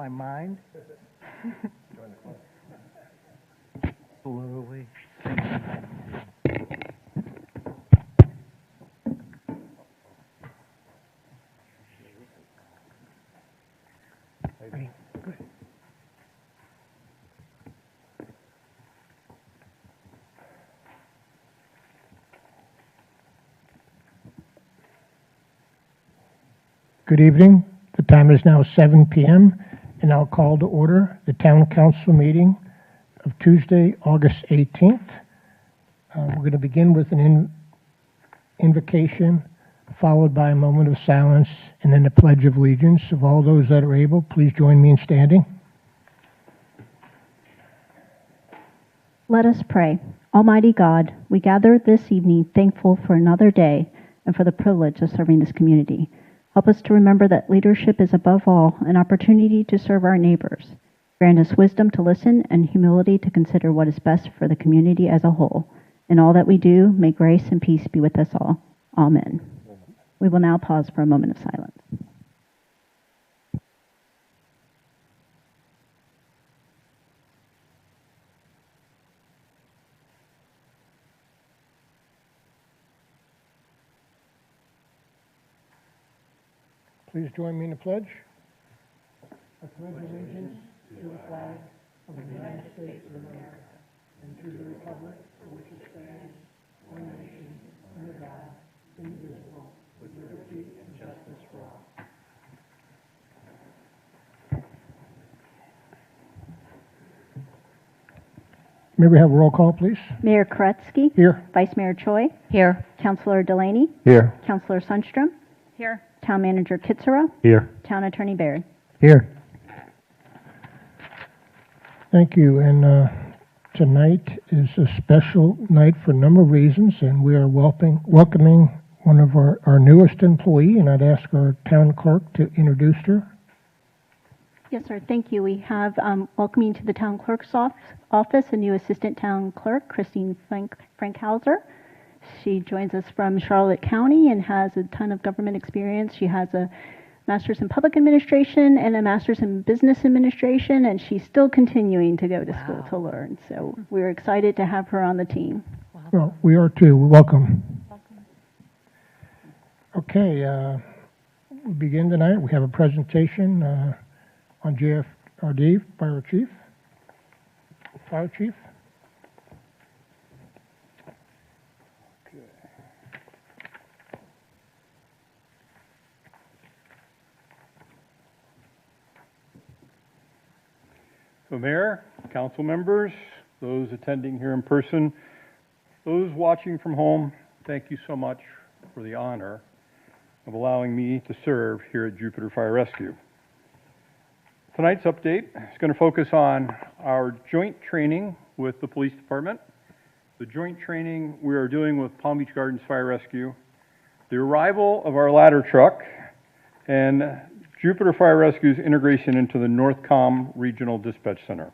my mind. Slowly. Ready? Good. Good evening. The time is now 7 p.m. and I'll call to order the Town Council meeting of Tuesday, August 18th. We're going to begin with an invocation, followed by a moment of silence, and then the Pledge of Allegiance. Of all those that are able, please join me in standing. Let us pray. Almighty God, we gather this evening thankful for another day and for the privilege of serving this community. Help us to remember that leadership is above all an opportunity to serve our neighbors. Grant us wisdom to listen and humility to consider what is best for the community as a whole. In all that we do, may grace and peace be with us all. Amen. We will now pause for a moment of silence. Please join me in the pledge. I pledge allegiance to the flag of the United States of America and to the republic for which it stands, one nation, under God, indivisible, with liberty and justice for all. May we have a roll call, please? Mayor Koretsky. Here. Vice Mayor Choi. Here. Councilor Delaney. Here. Councilor Sundstrom. Here. Town Manager Kitsera. Here. Town Attorney Baird. Here. Thank you. And tonight is a special night for a number of reasons, and we are welcoming one of our newest employee, and I'd ask our town clerk to introduce her. Yes, sir. Thank you. We have welcoming to the town clerk's office a new assistant town clerk, Christine Frankhauser. She joins us from Charlotte County and has a ton of government experience. She has a master's in public administration and a master's in business administration, and she's still continuing to go to school to learn. So we're excited to have her on the team. Well, we are too. Welcome. Okay, we begin tonight. We have a presentation on JFRD, Fire Chief. Fire Chief. So Mayor, council members, those attending here in person, those watching from home, thank you so much for the honor of allowing me to serve here at Jupiter Fire Rescue. Tonight's update is going to focus on our joint training with the police department, the joint training we are doing with Palm Beach Gardens Fire Rescue, the arrival of our ladder truck, and Jupiter Fire Rescue's integration into the Northcom Regional Dispatch Center.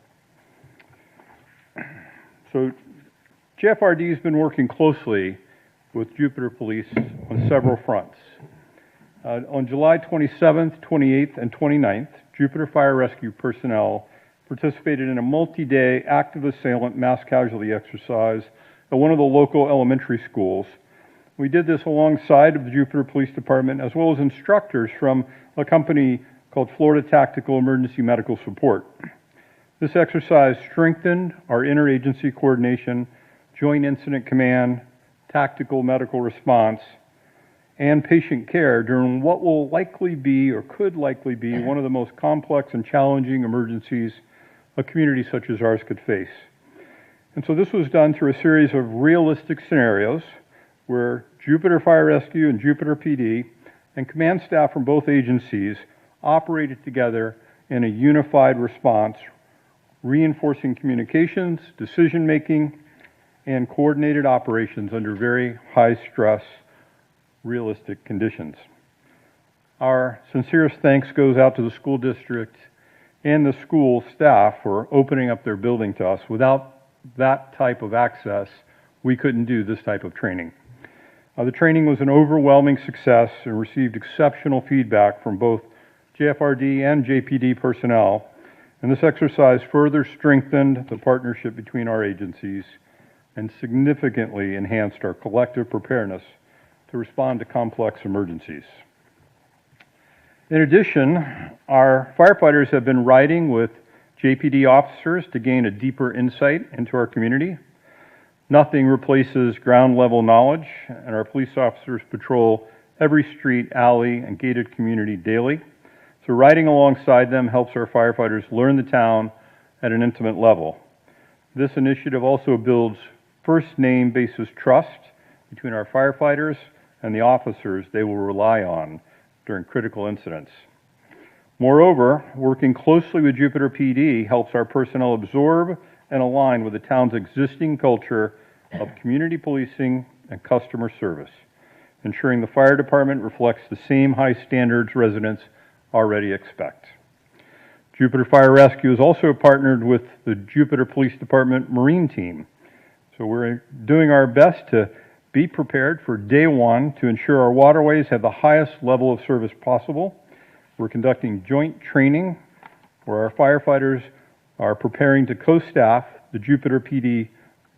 So JFRD has been working closely with Jupiter Police on several fronts. On July 27th, 28th, and 29th, Jupiter Fire Rescue personnel participated in a multi-day active assailant mass casualty exercise at one of the local elementary schools. We did this alongside of the Jupiter Police Department as well as instructors from a company called Florida Tactical Emergency Medical Support. This exercise strengthened our interagency coordination, joint incident command, tactical medical response, and patient care during what will likely be or could likely be one of the most complex and challenging emergencies a community such as ours could face. And so this was done through a series of realistic scenarios where Jupiter Fire Rescue and Jupiter PD and command staff from both agencies operated together in a unified response, reinforcing communications, decision-making, and coordinated operations under very high-stress, realistic conditions. Our sincerest thanks goes out to the school district and the school staff for opening up their building to us. Without that type of access, we couldn't do this type of training. The training was an overwhelming success and received exceptional feedback from both JFRD, and JPD personnel, and this exercise further strengthened the partnership between our agencies and significantly enhanced our collective preparedness to respond to complex emergencies. In addition, our firefighters have been riding with JPD officers to gain a deeper insight into our community. Nothing replaces ground level knowledge, and our police officers patrol every street, alley, and gated community daily. So riding alongside them helps our firefighters learn the town at an intimate level. This initiative also builds first name basis trust between our firefighters and the officers they will rely on during critical incidents. Moreover, working closely with Jupiter PD helps our personnel absorb and align with the town's existing culture of community policing and customer service, ensuring the fire department reflects the same high standards residents already expect. Jupiter Fire Rescue is also partnered with the Jupiter Police Department Marine Team. So we're doing our best to be prepared for day one to ensure our waterways have the highest level of service possible. We're conducting joint training where our firefighters are preparing to co-staff the Jupiter PD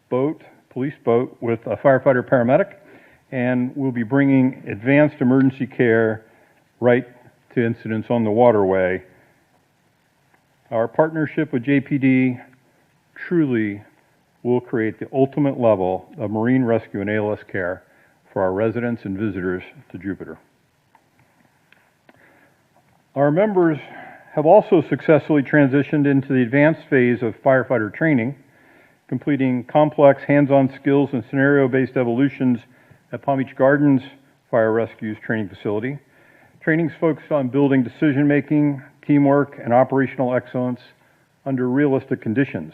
police boat with a firefighter paramedic, and we'll be bringing advanced emergency care right to incidents on the waterway. Our partnership with JPD truly will create the ultimate level of marine rescue and ALS care for our residents and visitors to Jupiter. Our members have also successfully transitioned into the advanced phase of firefighter training, completing complex hands-on skills and scenario-based evolutions at Palm Beach Gardens Fire Rescue's training facility. Trainings focused on building decision-making, teamwork, and operational excellence under realistic conditions.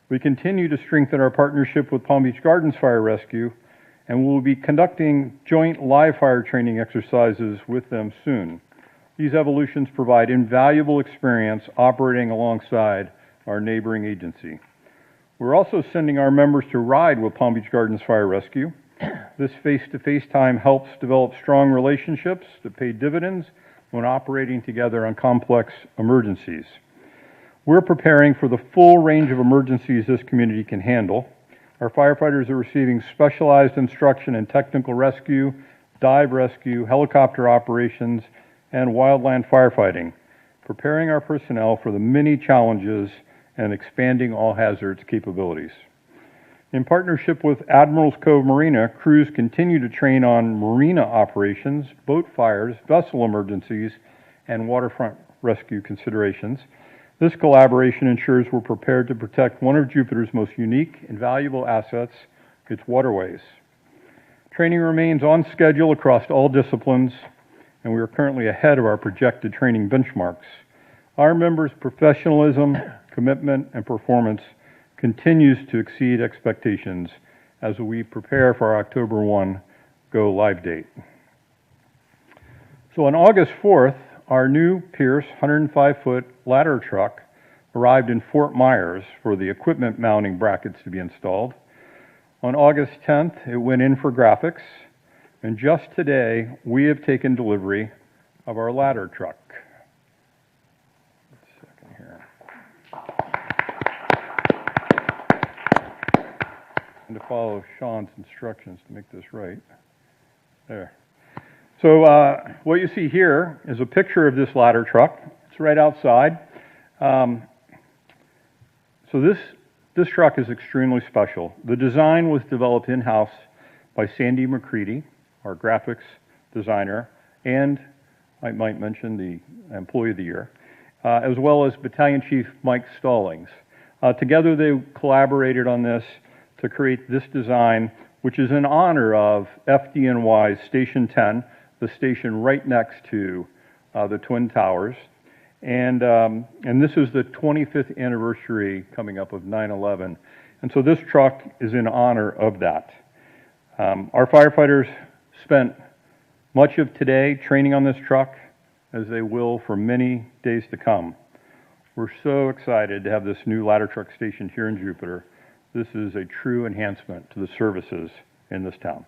We continue to strengthen our partnership with Palm Beach Gardens Fire Rescue, and we'll be conducting joint live fire training exercises with them soon. These evolutions provide invaluable experience operating alongside our neighboring agency. We're also sending our members to ride with Palm Beach Gardens Fire Rescue. This face-to-face time helps develop strong relationships that pay dividends when operating together on complex emergencies. We're preparing for the full range of emergencies this community can handle. Our firefighters are receiving specialized instruction in technical rescue, dive rescue, helicopter operations, and wildland firefighting, preparing our personnel for the many challenges and expanding all hazards capabilities. In partnership with Admirals Cove Marina, crews continue to train on marina operations, boat fires, vessel emergencies, and waterfront rescue considerations. This collaboration ensures we're prepared to protect one of Jupiter's most unique and valuable assets, its waterways. Training remains on schedule across all disciplines, and we are currently ahead of our projected training benchmarks. Our members' professionalism, commitment, and performance continues to exceed expectations as we prepare for our October 1 go live date. So on August 4th, our new Pierce 105-foot ladder truck arrived in Fort Myers for the equipment mounting brackets to be installed. On August 10th, it went in for graphics, and just today, we have taken delivery of our ladder truck. And to follow Sean's instructions to make this right. There. So what you see here is a picture of this ladder truck. It's right outside. So this truck is extremely special. The design was developed in-house by Sandy McCready, our graphics designer, and I might mention the Employee of the Year, as well as Battalion Chief Mike Stallings. Together they collaborated on this to create this design, which is in honor of FDNY's Station 10, the station right next to the Twin Towers. And this is the 25th anniversary coming up of 9/11. And so this truck is in honor of that. Our firefighters spent much of today training on this truck, as they will for many days to come. We're so excited to have this new ladder truck station here in Jupiter. This is a true enhancement to the services in this town.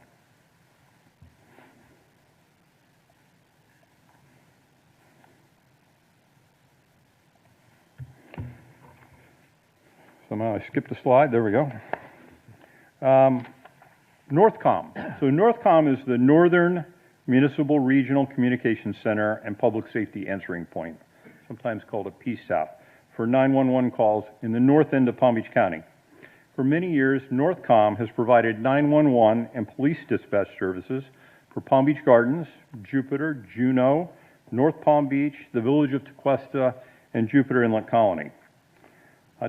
somehow I skipped a slide. There we go. NORTHCOM. So NORTHCOM is the Northern Municipal Regional Communications Center and Public Safety Answering Point, sometimes called a PSAP, for 911 calls in the north end of Palm Beach County. For many years, NORTHCOM has provided 911 and police dispatch services for Palm Beach Gardens, Jupiter, Juneau, North Palm Beach, the village of Tequesta, and Jupiter Inlet Colony.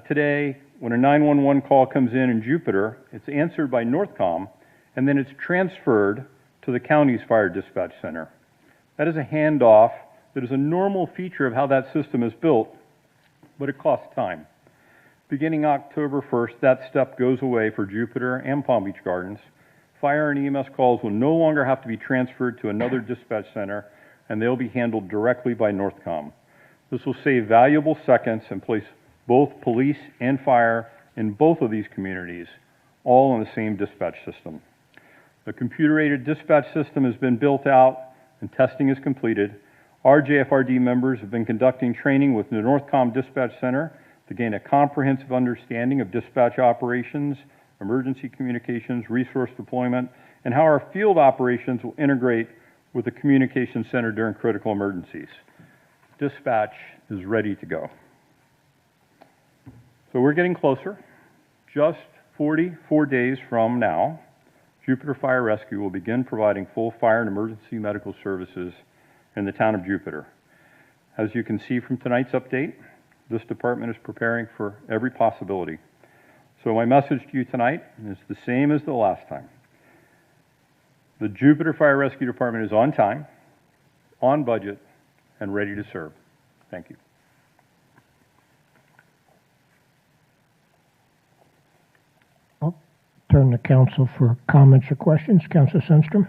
Today, when a 911 call comes in Jupiter, it's answered by NORTHCOM, and then it's transferred to the county's fire dispatch center. That is a handoff that is a normal feature of how that system is built, but it costs time. Beginning October 1st, that step goes away for Jupiter and Palm Beach Gardens. Fire and EMS calls will no longer have to be transferred to another dispatch center, and they'll be handled directly by NORTHCOM. This will save valuable seconds and place both police and fire in both of these communities, all on the same dispatch system. The computer-aided dispatch system has been built out and testing is completed. Our JFRD members have been conducting training with the NORTHCOM Dispatch Center to gain a comprehensive understanding of dispatch operations, emergency communications, resource deployment, and how our field operations will integrate with the communication center during critical emergencies. Dispatch is ready to go. So we're getting closer. Just 44 days from now, Jupiter Fire Rescue will begin providing full fire and emergency medical services in the town of Jupiter. As you can see from tonight's update, this department is preparing for every possibility. So my message to you tonight is the same as the last time. The Jupiter Fire Rescue Department is on time, on budget, and ready to serve. Thank you. I'll turn to council for comments or questions. Councilor Sundstrom.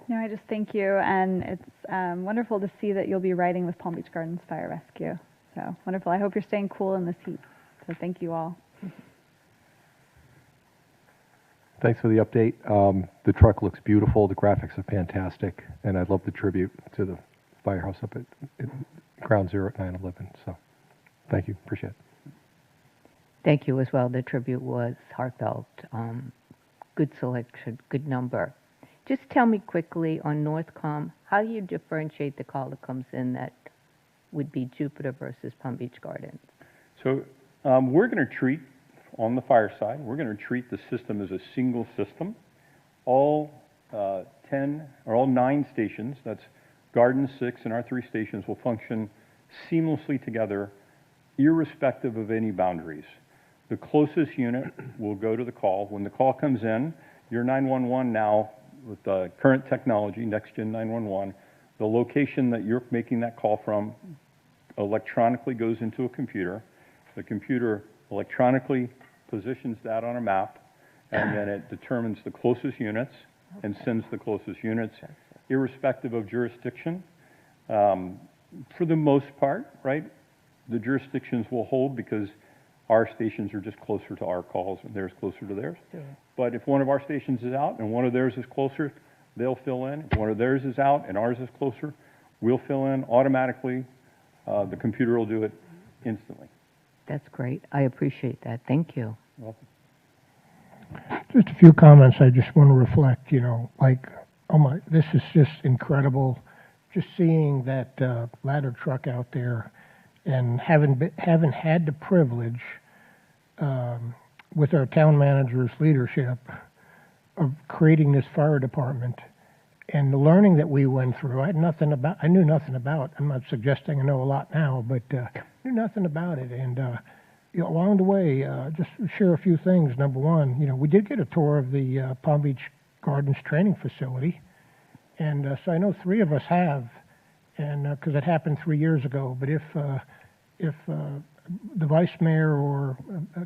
No, I just thank you, and it's wonderful to see that you'll be riding with Palm Beach Gardens Fire Rescue. So wonderful. I hope you're staying cool in this heat. So thank you all. Thanks for the update. The truck looks beautiful. The graphics are fantastic, and I love the tribute to the firehouse up at Ground Zero at 9/11. So, thank you. Appreciate it. Thank you as well. The tribute was heartfelt. Good selection, good number. Just tell me quickly on NORTHCOM, how do you differentiate the call that comes in that would be Jupiter versus Palm Beach Gardens? So we're going to treat, on the fire side, we're going to treat the system as a single system. All 9 stations, that's Garden 6 and our 3 stations, will function seamlessly together, irrespective of any boundaries. The closest unit will go to the call. When the call comes in, your 911 now, with the current technology, next-gen 911, the location that you're making that call from electronically goes into a computer. The computer electronically positions that on a map, and then it determines the closest units and sends the closest units, irrespective of jurisdiction. For the most part, right, the jurisdictions will hold because our stations are just closer to our calls and theirs closer to theirs. Yeah. But if one of our stations is out and one of theirs is closer, they'll fill in. If one of theirs is out and ours is closer, we'll fill in automatically. The computer will do it instantly. That's great. I appreciate that. Thank you. You're welcome. Just a few comments I just want to reflect, like, oh my, this is just incredible. Just seeing that ladder truck out there and having had the privilege with our town manager's leadership of creating this fire department and the learning that we went through. I knew nothing about, I'm not suggesting I know a lot now, but knew nothing about it. And along the way, just to share a few things. Number one, we did get a tour of the Palm Beach Gardens training facility. And so I know 3 of us have, and because it happened 3 years ago. But if the vice mayor or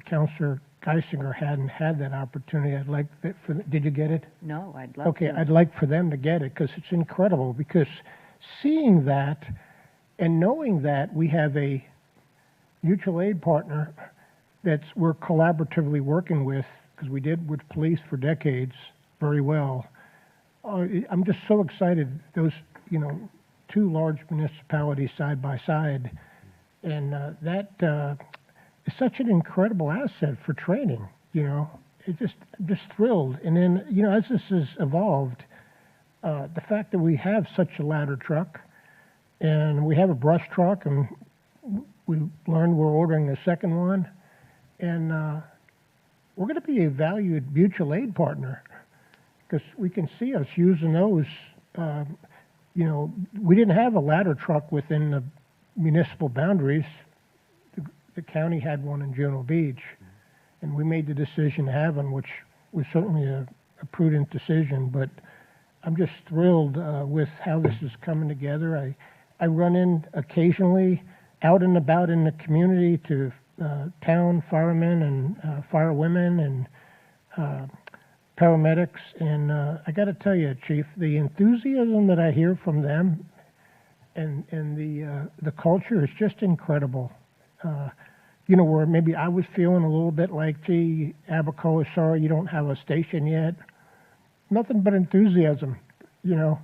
Councilor Geisinger hadn't had that opportunity, I'd like that for. Did you get it? No, I'd love to. Okay, I'd like for them to get it because it's incredible. Because seeing that and knowing that we have a mutual aid partner we're collaboratively working with, because we did with police for decades very well. I'm just so excited. Those 2 large municipalities side by side, and that is such an incredible asset for training. You know, I'm just thrilled. And then, you know, as this has evolved, the fact that we have such a ladder truck, and we have a brush truck, and we learned we're ordering a second one, and we're going to be a valued mutual aid partner because we can see us using those. You know, we didn't have a ladder truck within the municipal boundaries. The county had one in Juno Beach, and we made the decision to have one, which was certainly a prudent decision. But I'm just thrilled with how this is coming together. I run in occasionally out and about in the community to town firemen and firewomen and paramedics, and I got to tell you, Chief, the enthusiasm that I hear from them and the culture is just incredible. You know, where maybe I was feeling a little bit like, gee, Abacoa, sorry you don't have a station yet. Nothing but enthusiasm, you know.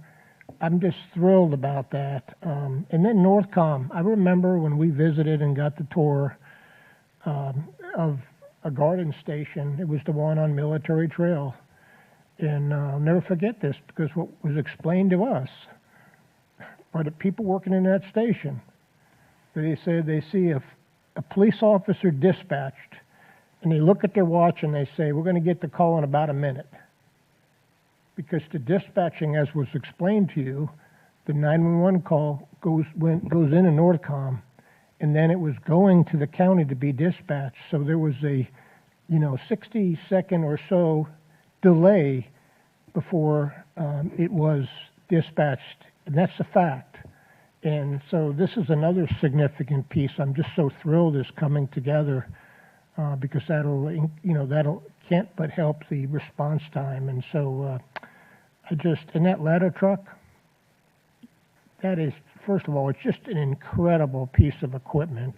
I'm just thrilled about that. And then Northcom, I remember when we visited and got the tour of a garden station. It was the one on Military Trail. And I'll never forget this because what was explained to us by the people working in that station, they said they see a police officer dispatched, and they look at their watch and they say, we're going to get the call in about a minute. Because the dispatching, as was explained to you, the 911 call goes into Northcom, and then it was going to the county to be dispatched. So there was a, 60-second or so delay before it was dispatched, and that's a fact. And so this is another significant piece. I'm just so thrilled it's coming together because that'll can't but help the response time. And so and that ladder truck, that is, first of all, it's just an incredible piece of equipment.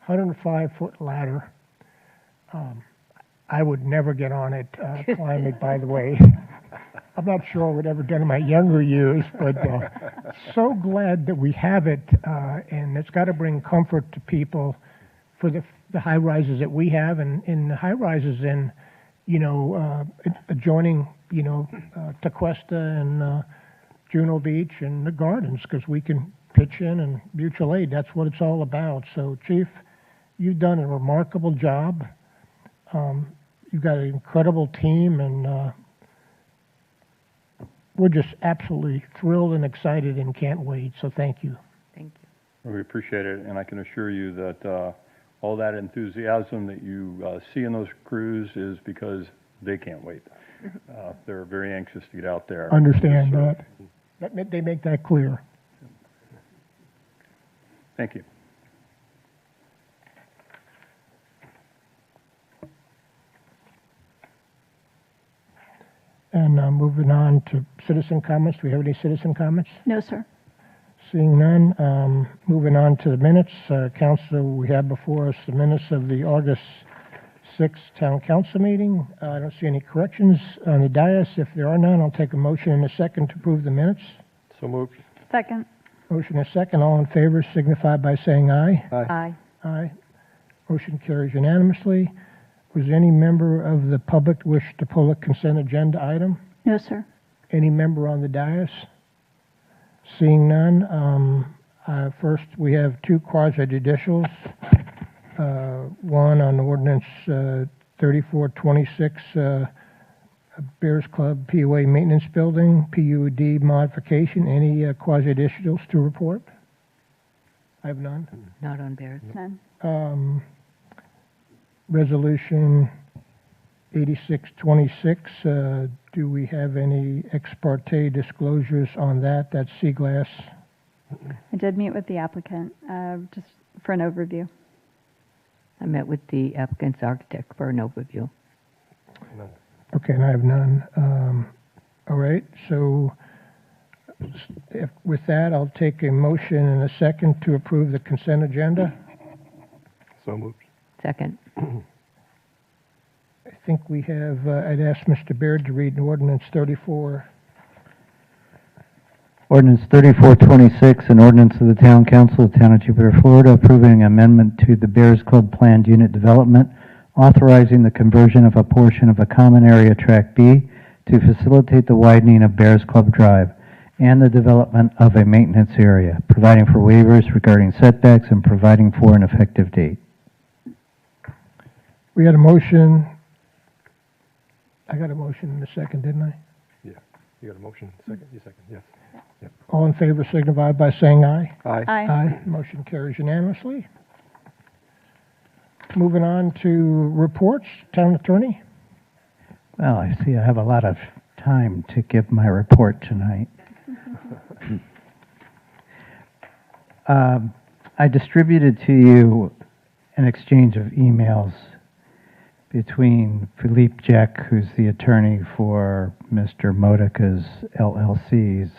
105-foot ladder. I would never get on it, climb it, by the way. I'm not sure I would ever done in my younger years, but so glad that we have it, and it's got to bring comfort to people for the high rises that we have, and in the high rises in, adjoining, Tequesta and Juno Beach and the gardens, because we can pitch in and mutual aid. That's what it's all about. So, Chief, you've done a remarkable job. You've got an incredible team, and we're just absolutely thrilled and excited and can't wait. So thank you. Thank you. Well, we appreciate it, and I can assure you that all that enthusiasm that you see in those crews is because they can't wait. They're very anxious to get out there. Understand that. They make that clear. Thank you. And moving on to citizen comments. Do we have any citizen comments? No, sir. Seeing none, moving on to the minutes. Council, we have before us the minutes of the August 6th Town Council meeting. I don't see any corrections on the dais. If there are none, I'll take a motion in a second to approve the minutes. So moved. Second. Motion is second. All in favor signify by saying aye. Aye. Aye. Motion carries unanimously. Was any member of the public wish to pull a consent agenda item? No, sir. Any member on the dais? Seeing none, first we have two quasi-judicials. One on ordinance 3426, Bears Club POA Maintenance Building, PUD modification. Any quasi-judicials to report? I have none. Not on Bears. None. Resolution 8626, do we have any ex parte disclosures on that? That's Seaglass. I did meet with the applicant just for an overview. I met with the applicant's architect for an overview. Okay, and I have none. All right, so with that, I'll take a motion and a second to approve the consent agenda. So moved. Second. I think we have, I'd asked Mr. Baird to read ordinance 34. Ordinance 3426, an ordinance of the Town Council of the Town of Jupiter, Florida, approving amendment to the Bears Club Planned Unit Development, authorizing the conversion of a portion of a common area Tract B to facilitate the widening of Bears Club Drive and the development of a maintenance area, providing for waivers regarding setbacks and providing for an effective date. We had a motion. I got a motion in a second, didn't I? Yeah. You got a motion? Second? You second? Yes. Yep. All in favor signify by saying aye. Aye. Aye. Aye. Motion carries unanimously. Moving on to reports. Town Attorney. Well, I see I have a lot of time to give my report tonight. I distributed to you an exchange of emails between Philippe Jack, who's the attorney for Mr. Modica's LLCs,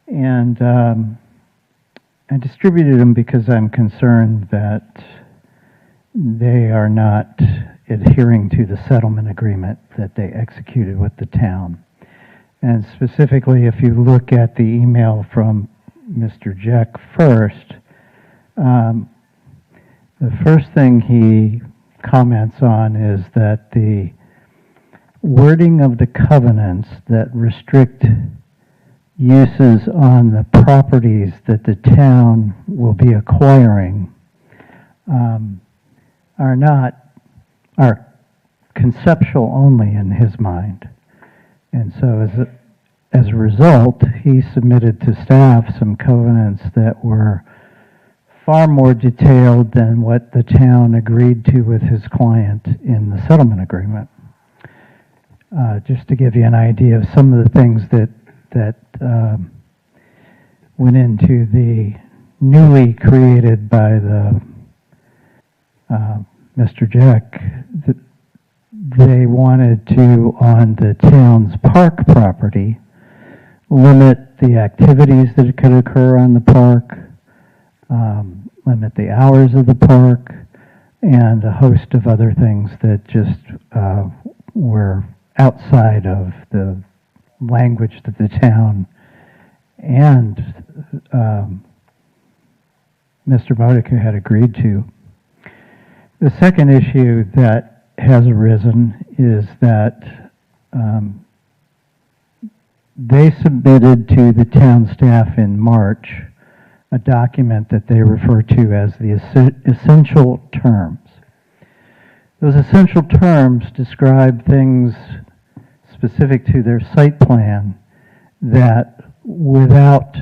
and I distributed them because I'm concerned that they are not adhering to the settlement agreement that they executed with the town. And specifically, if you look at the email from Mr. Jack first, the first thing he comments on is that the wording of the covenants that restrict uses on the properties that the town will be acquiring are conceptual only in his mind. And so as a result, he submitted to staff some covenants that were far more detailed than what the town agreed to with his client in the settlement agreement. Just to give you an idea of some of the things that went into the newly created by the Mr. Jack, they wanted to, on the town's park property, limit the activities that could occur on the park, limit the hours of the park, and a host of other things that just were outside of the language that the town and Mr. Modica had agreed to. The second issue that has arisen is that they submitted to the town staff in March a document that they refer to as the essential terms. Those essential terms describe things specific to their site plan that without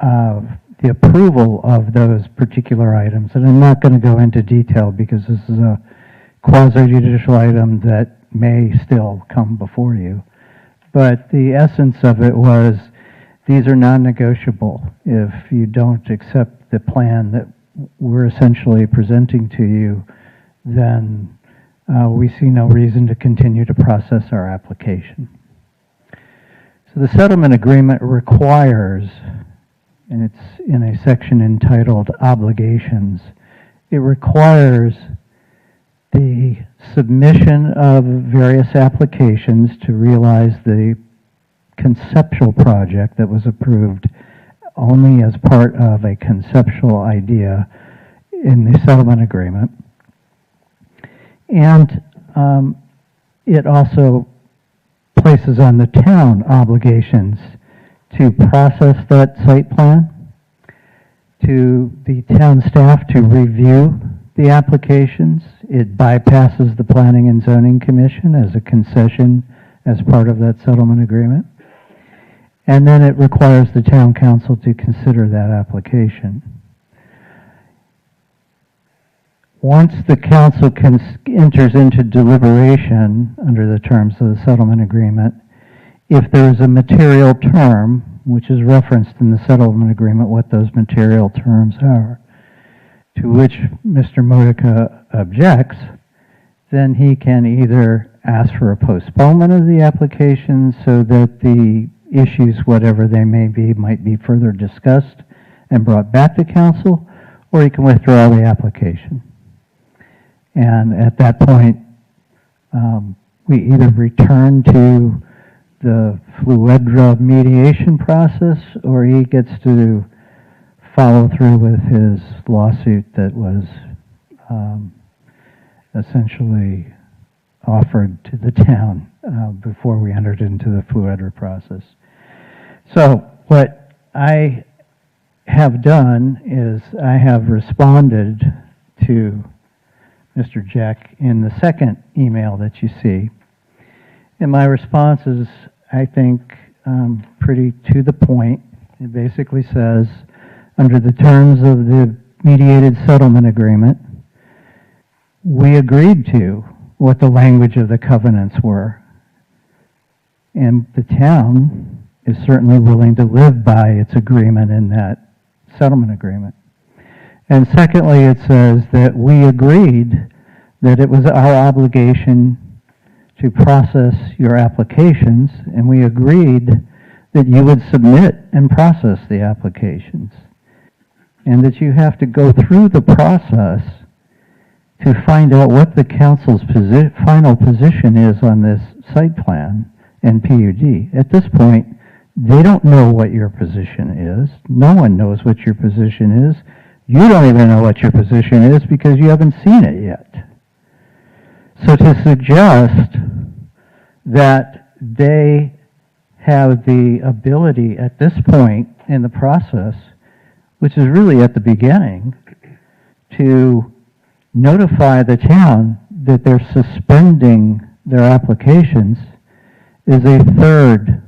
the approval of those particular items, and I'm not going to go into detail because this is a quasi-judicial item that may still come before you, but the essence of it was these are non-negotiable. If you don't accept the plan that we're essentially presenting to you, then we see no reason to continue to process our application. So the settlement agreement requires, and it's in a section entitled Obligations, it requires the submission of various applications to realize the conceptual project that was approved only as part of a conceptual idea in the settlement agreement. And it also places on the town obligations to process that site plan, to the town staff to review the applications. It bypasses the Planning and Zoning Commission as a concession as part of that settlement agreement. And then it requires the town council to consider that application. Once the council enters into deliberation under the terms of the settlement agreement, if there is a material term, which is referenced in the settlement agreement, what those material terms are, to which Mr. Modica objects, then he can either ask for a postponement of the application so that the issues, whatever they may be, might be further discussed and brought back to council, or he can withdraw the application. And at that point, we either return to the Fluidra mediation process, or he gets to follow through with his lawsuit that was essentially offered to the town before we entered into the Fluidra process. So what I have done is I have responded to Mr. Jack in the second email that you see. And my response is, I think, pretty to the point. It basically says, under the terms of the mediated settlement agreement, we agreed to what the language of the covenants were. And the town is certainly willing to live by its agreement in that settlement agreement. And secondly, it says that we agreed that it was our obligation to process your applications, and we agreed that you would submit and process the applications, and that you have to go through the process to find out what the council's final position is on this site plan and PUD. At this point, they don't know what your position is. No one knows what your position is. You don't even know what your position is because you haven't seen it yet. So to suggest that they have the ability at this point in the process, which is really at the beginning, to notify the town that they're suspending their applications is a third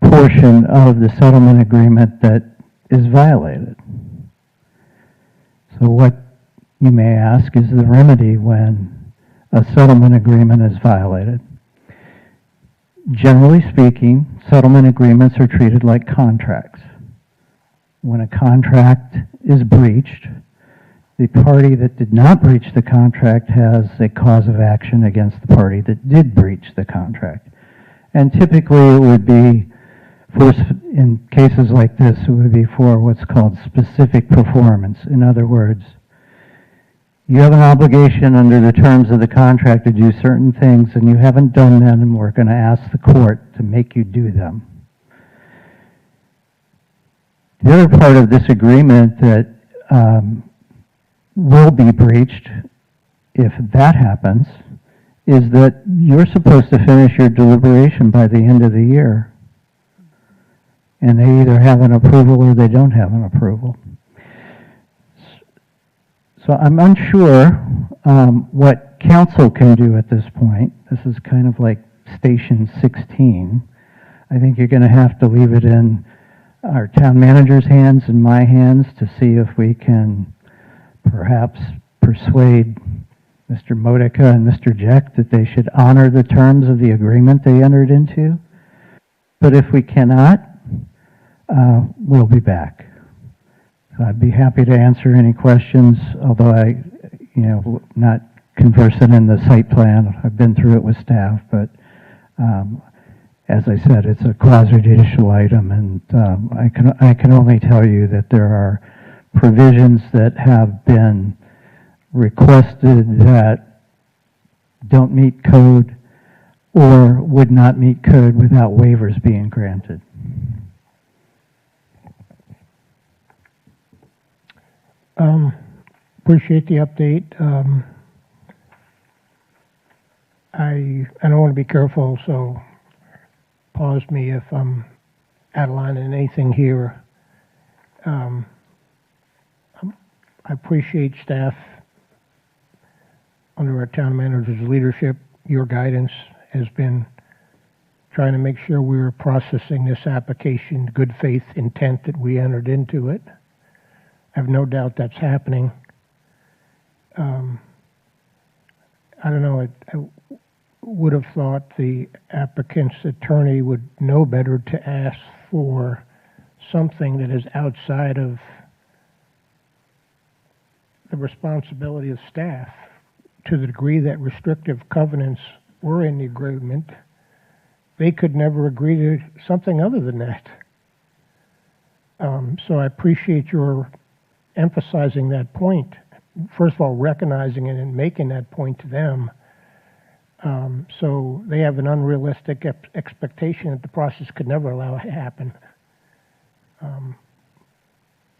portion of the settlement agreement that is violated. So what you may ask is the remedy when a settlement agreement is violated. Generally speaking, settlement agreements are treated like contracts. When a contract is breached, the party that did not breach the contract has a cause of action against the party that did breach the contract. And typically it would be, in cases like this, it would be for what's called specific performance. In other words, you have an obligation under the terms of the contract to do certain things, and you haven't done them, and we're going to ask the court to make you do them. The other part of this agreement that will be breached, if that happens, is that you're supposed to finish your deliberation by the end of the year. And they either have an approval or they don't have an approval. So I'm unsure what council can do at this point. This is kind of like Station 16. I think you're going to have to leave it in our town manager's hands and my hands to see if we can perhaps persuade Mr. Modica and Mr. Jack that they should honor the terms of the agreement they entered into. But if we cannot, we'll be back. I'd be happy to answer any questions, although not conversant in the site plan. I've been through it with staff, but as I said, it's a quasi-judicial item, and I can only tell you that there are provisions that have been requested that don't meet code or would not meet code without waivers being granted. Appreciate the update. I don't want to be careful, so pause me if I'm out of line in anything here. I appreciate staff under our town manager's leadership. Your guidance has been trying to make sure we're processing this application, good faith intent that we entered into it. I have no doubt that's happening. I don't know, I would have thought the applicant's attorney would know better to ask for something that is outside of the responsibility of staff. To the degree that restrictive covenants were in the agreement, they could never agree to something other than that. So I appreciate your emphasizing that point. First of all, recognizing it and making that point to them. So they have an unrealistic expectation that the process could never allow it to happen.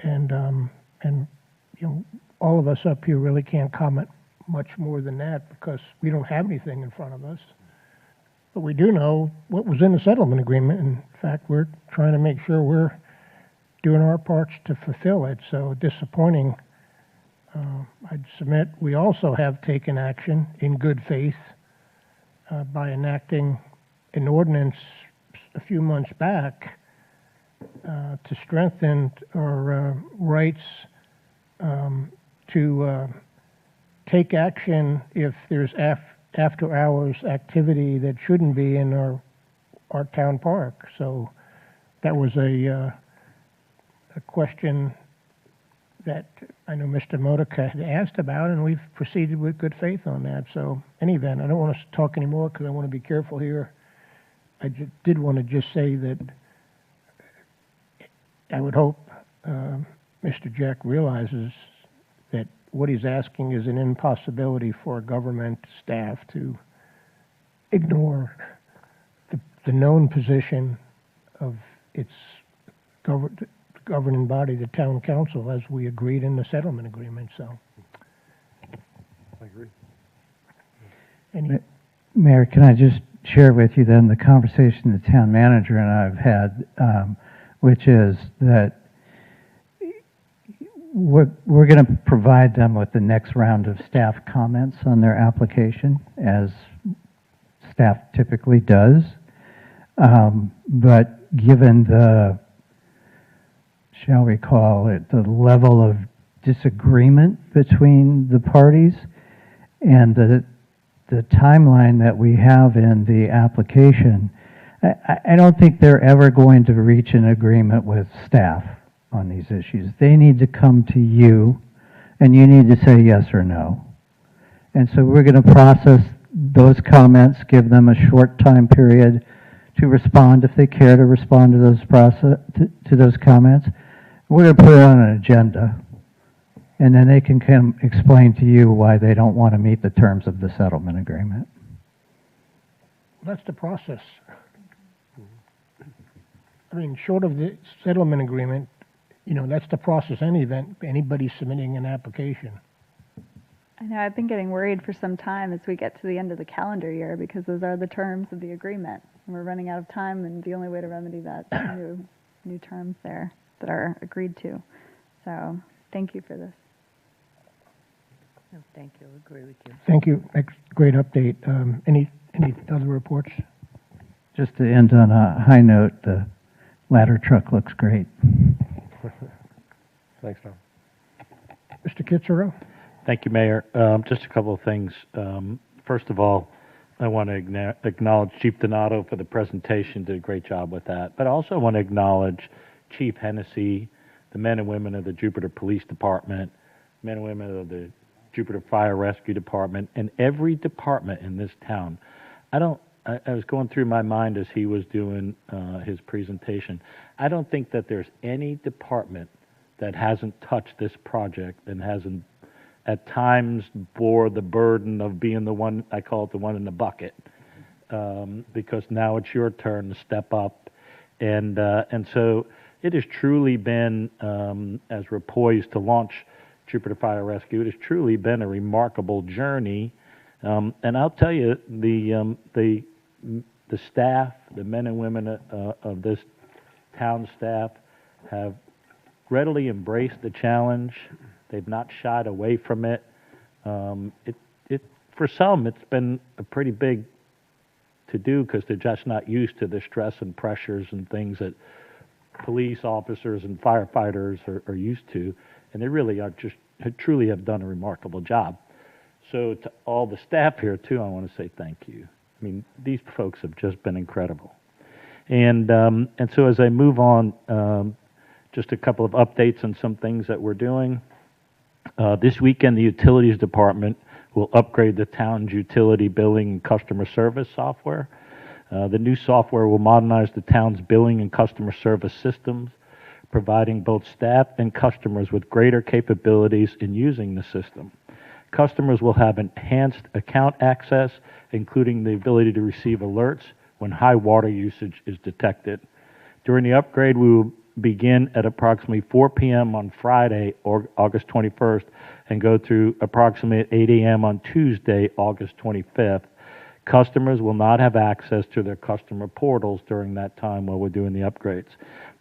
And you know, all of us up here really can't comment much more than that because we don't have anything in front of us. But we do know what was in the settlement agreement. In fact, we're trying to make sure we're doing our parts to fulfill it. So disappointing. I'd submit we also have taken action in good faith by enacting an ordinance a few months back to strengthen our rights to take action if there's after-hours activity that shouldn't be in our town park. So that was a question that I know Mr. Modica had asked about, and we've proceeded with good faith on that. So, in any event, I don't want to talk anymore because I want to be careful here. I did want to just say that I would hope Mr. Jack realizes that what he's asking is an impossibility for a government staff to ignore the known position of its governing body, the town council, as we agreed in the settlement agreement. So, I agree. Mayor, can I just share with you then the conversation the town manager and I have had, which is that we're going to provide them with the next round of staff comments on their application, as staff typically does. But given the, shall we call it, the level of disagreement between the parties and the timeline that we have in the application, I don't think they're ever going to reach an agreement with staff on these issues. They need to come to you, and you need to say yes or no. And so we're going to process those comments, give them a short time period to respond if they care to respond to those comments. We're going to put it on an agenda, and then they can come explain to you why they don't want to meet the terms of the settlement agreement. That's the process. I mean, short of the settlement agreement, you know, that's the process. Anybody submitting an application. I know I've been getting worried for some time as we get to the end of the calendar year because those are the terms of the agreement. And we're running out of time, and the only way to remedy that new terms there that are agreed to. So thank you for this. No, thank you. I agree with you. Thank you. Great update. Any other reports? Just to end on a high note, the ladder truck looks great. Thanks, Tom. Mr. Kitsero? Thank you, Mayor. Just a couple of things. First of all, I want to acknowledge Chief Donato for the presentation, did a great job with that. But I also want to acknowledge Chief Hennessy, the men and women of the Jupiter Police Department, men and women of the Jupiter Fire Rescue Department, and every department in this town. I was going through my mind as he was doing his presentation. I don't think that there's any department that hasn't touched this project and hasn't at times bore the burden of being the one, I call it the one in the bucket, because now it's your turn to step up. And so it has truly been, as we're poised to launch Jupiter Fire Rescue, it has truly been a remarkable journey. And I'll tell you, the staff, the men and women of this town staff have readily embraced the challenge. They've not shied away from it. For some, it's been a pretty big to do because they're just not used to the stress and pressures and things that police officers and firefighters are used to, and they really are truly have done a remarkable job. So to all the staff here too, I want to say thank you. I mean, these folks have just been incredible. And so as I move on, just a couple of updates on some things that we're doing. This weekend, the Utilities Department will upgrade the town's utility billing and customer service software. The new software will modernize the town's billing and customer service systems, providing both staff and customers with greater capabilities in using the system. Customers will have enhanced account access, including the ability to receive alerts when high water usage is detected. During the upgrade, we will begin at approximately 4 p.m. on Friday, August 21st, and go through approximately 8 a.m. on Tuesday, August 25th. Customers will not have access to their customer portals during that time while we're doing the upgrades.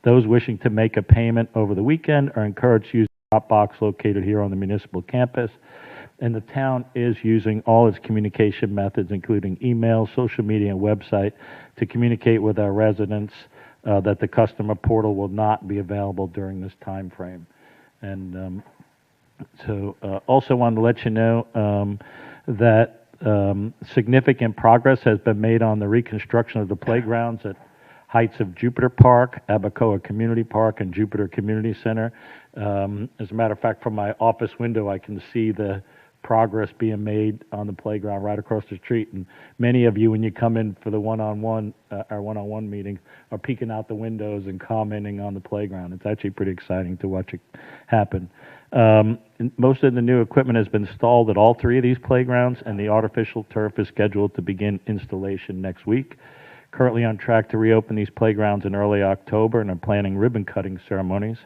Those wishing to make a payment over the weekend are encouraged to use the drop box located here on the municipal campus. And the town is using all its communication methods, including email, social media, and website, to communicate with our residents that the customer portal will not be available during this time frame. And also wanted to let you know that significant progress has been made on the reconstruction of the playgrounds at Heights of Jupiter Park, Abacoa Community Park, and Jupiter Community Center. As a matter of fact, from my office window, I can see the progress being made on the playground right across the street. And many of you, when you come in for the our one-on-one meetings, are peeking out the windows and commenting on the playground. It's actually pretty exciting to watch it happen. Most of the new equipment has been installed at all three of these playgrounds, and the artificial turf is scheduled to begin installation next week. Currently on track to reopen these playgrounds in early October, and are planning ribbon cutting ceremonies.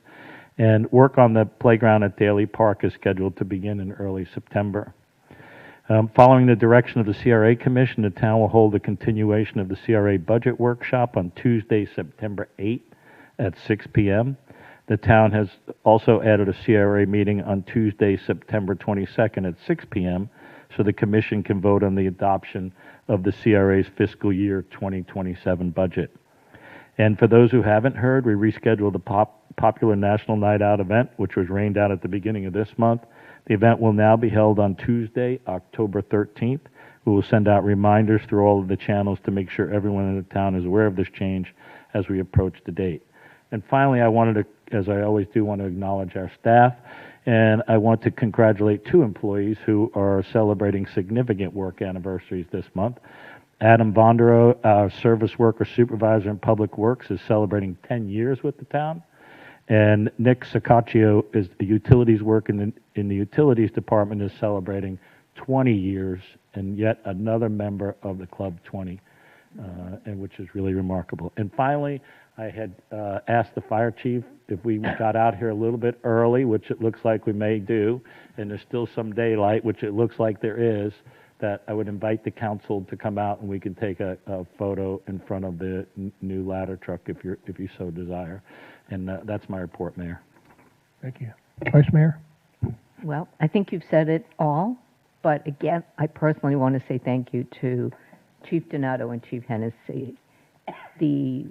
And work on the playground at Daly Park is scheduled to begin in early September. Following the direction of the CRA Commission, the town will hold a continuation of the CRA budget workshop on Tuesday, September 8th at 6 p.m. The town has also added a CRA meeting on Tuesday, September 22nd at 6 p.m. so the Commission can vote on the adoption of the CRA's fiscal year 2027 budget. And for those who haven't heard, we rescheduled the popular National Night Out event, which was rained out at the beginning of this month. The event will now be held on Tuesday, October 13th. We will send out reminders through all of the channels to make sure everyone in the town is aware of this change as we approach the date. And finally, I wanted to, as I always do, want to acknowledge our staff. And I want to congratulate two employees who are celebrating significant work anniversaries this month. Adam Bondero, our service worker supervisor in Public Works, is celebrating 10 years with the town. And Nick Sacaccio is the utilities work in the utilities department, is celebrating 20 years, and yet another member of the Club 20, and which is really remarkable. And finally, I had asked the fire chief if we got out here a little bit early, which it looks like we may do, and there's still some daylight, which it looks like there is, that I would invite the council to come out and we can take a photo in front of the new ladder truck if you so desire. And that's my report, Mayor. Thank you. Vice Mayor? Well, I think you've said it all, but again, I personally want to say thank you to Chief Donato and Chief Hennessy. The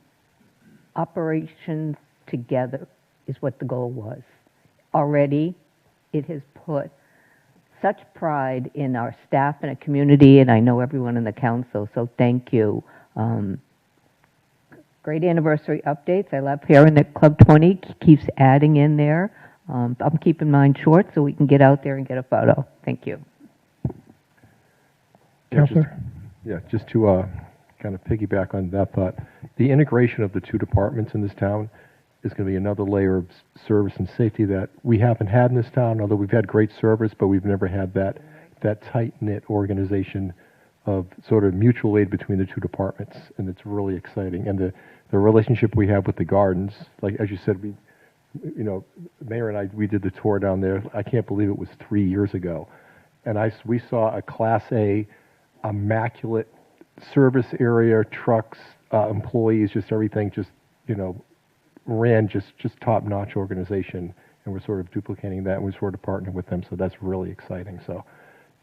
operations together is what the goal was. Already, it has put such pride in our staff and a community, and I know everyone in the council, so thank you. Great anniversary updates. I love hearing that Club 20 keeps adding in there. I'm keeping mine short so we can get out there and get a photo. Thank you. Councilor? Just to kind of piggyback on that thought, the integration of the two departments in this town is going to be another layer of service and safety that we haven't had in this town, although we've had great service, but we've never had that tight-knit organization of sort of mutual aid between the two departments, and it's really exciting. And the relationship we have with the gardens, like as you said, Mayor and I, we did the tour down there. I can't believe it was 3 years ago, and we saw a Class A, immaculate service area, trucks, employees, just everything, ran just top-notch organization, and we're sort of duplicating that, and we're sort of partnering with them, so that's really exciting. So,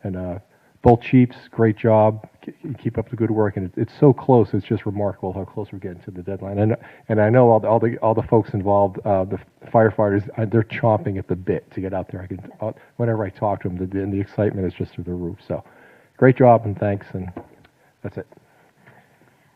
and both chiefs, great job. Keep up the good work, and it's so close. It's just remarkable how close we're getting to the deadline. And I know all the folks involved, the firefighters, they're chomping at the bit to get out there. Whenever I talk to them, the excitement is just through the roof. So, great job, and thanks, and that's it.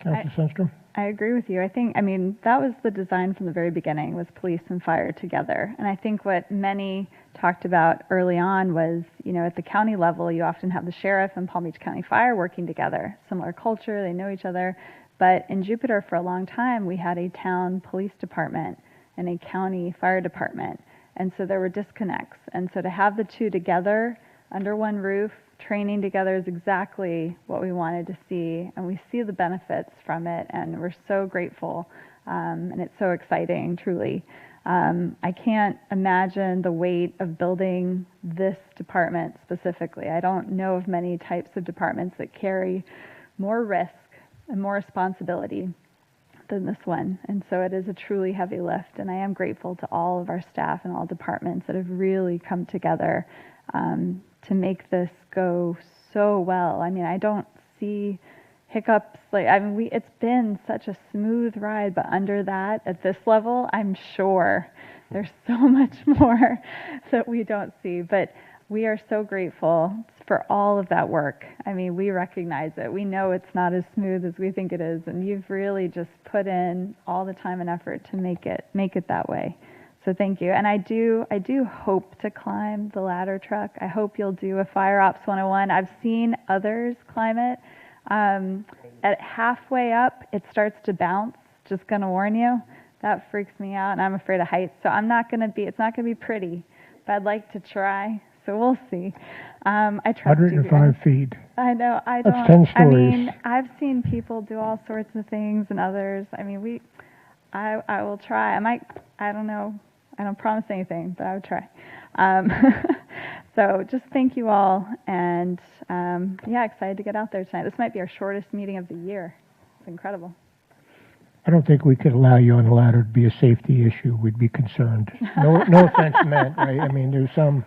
Councilor Sundstrom? I agree with you. That was the design from the very beginning, was police and fire together. And I think what many talked about early on was, at the county level, you often have the sheriff and Palm Beach County Fire working together. Similar culture, they know each other. But in Jupiter, for a long time, we had a town police department and a county fire department. And so there were disconnects. And so to have the two together under one roof, training together is exactly what we wanted to see, and we see the benefits from it, and we're so grateful, and it's so exciting, truly. I can't imagine the weight of building this department specifically. I don't know of many types of departments that carry more risk and more responsibility than this one. And so it is a truly heavy lift. And I am grateful to all of our staff and all departments that have really come together to make this go so well. I mean, I don't see hiccups. It's been such a smooth ride, but under that, at this level, I'm sure there's so much more that we don't see. But we are so grateful for all of that work. I mean, we recognize it. We know it's not as smooth as we think it is, and you've really just put in all the time and effort to make it that way. So thank you. And I do hope to climb the ladder truck. I hope you'll do a Fire Ops 101. I've seen others climb it. At halfway up, it starts to bounce. Just gonna warn you, that freaks me out, and I'm afraid of heights. So it's not gonna be pretty, but I'd like to try. So we'll see. I trust you guys. 105 feet. I know. That's 10 I stories. mean, I've seen people do all sorts of things, and others. I mean, I will try. I don't know. I don't promise anything, but I would try. So just thank you all, and yeah, excited to get out there tonight. This might be our shortest meeting of the year. It's incredible. I don't think we could allow you on the ladder to be a safety issue. We'd be concerned. No offense meant, right? I mean, there's some,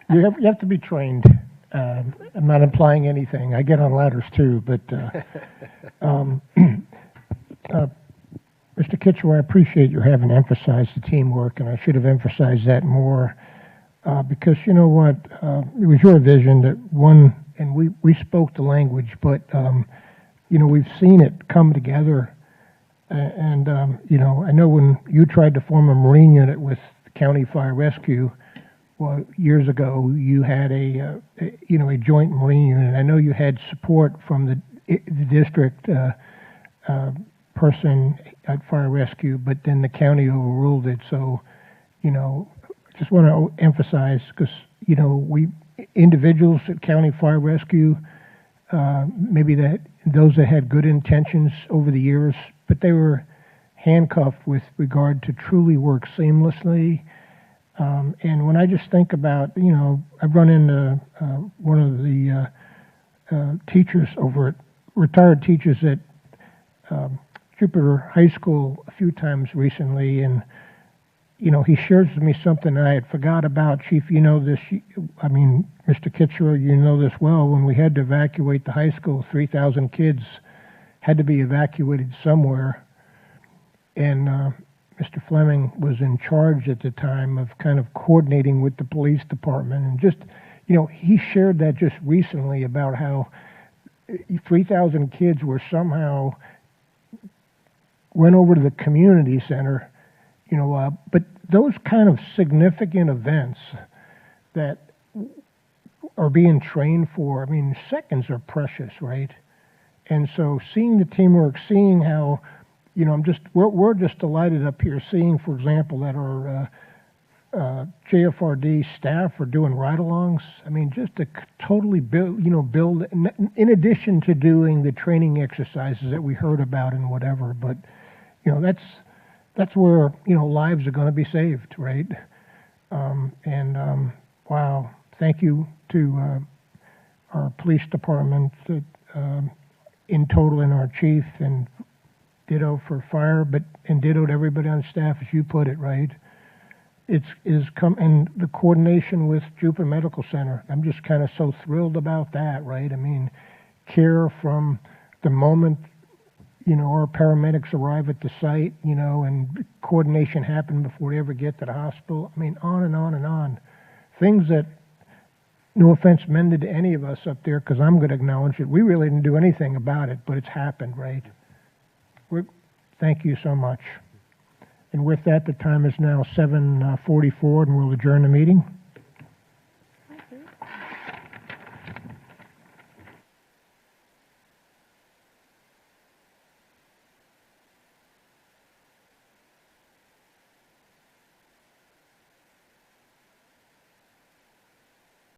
you have to be trained. I'm not implying anything. I get on ladders too, but Mr. Kitchener, I appreciate you having emphasized the teamwork, and I should have emphasized that more because you know what? It was your vision that and we spoke the language, but you know, we've seen it come together. And you know, I know when you tried to form a Marine unit with the County Fire Rescue, well, years ago, you had a joint Marine unit. I know you had support from the district person at Fire Rescue, but then the county overruled it. So, you know, I just want to emphasize, because you know, we individuals at County Fire Rescue, maybe those that had good intentions over the years, but they were handcuffed with regard to truly work seamlessly. And when I just think about, you know, I've run into one of the teachers over at, retired teachers at Jupiter High School a few times recently, and, you know, he shares with me something I had forgot about. Chief, you know this, I mean, Mr. Kitchener, you know this well. When we had to evacuate the high school, 3,000 kids had to be evacuated somewhere. And Mr. Fleming was in charge at the time of kind of coordinating with the police department. And just, you know, he shared that just recently about how 3,000 kids were somehow went over to the community center, you know, but those kind of significant events that are being trained for, I mean, seconds are precious, right? And so seeing the teamwork, seeing how, you know, we're just delighted up here seeing, for example, that our JFRD staff are doing ride-alongs. I mean, just to totally build, in addition to doing the training exercises that we heard about and whatever, but, you know, that's where, you know, lives are going to be saved, right? Wow, thank you to our police department in total, and our chief, and ditto for fire, and ditto to everybody on staff, as you put it, right? And the coordination with Jupiter Medical Center. I'm just kind of so thrilled about that, right? I mean, care from the moment, you know, our paramedics arrive at the site, you know, and coordination happen before they ever get to the hospital. I mean, on and on and on. Things that, no offense meant to any of us up there, because I'm going to acknowledge it, we really didn't do anything about it, but it's happened, right? Thank you so much. And with that, the time is now 7:44, and we'll adjourn the meeting.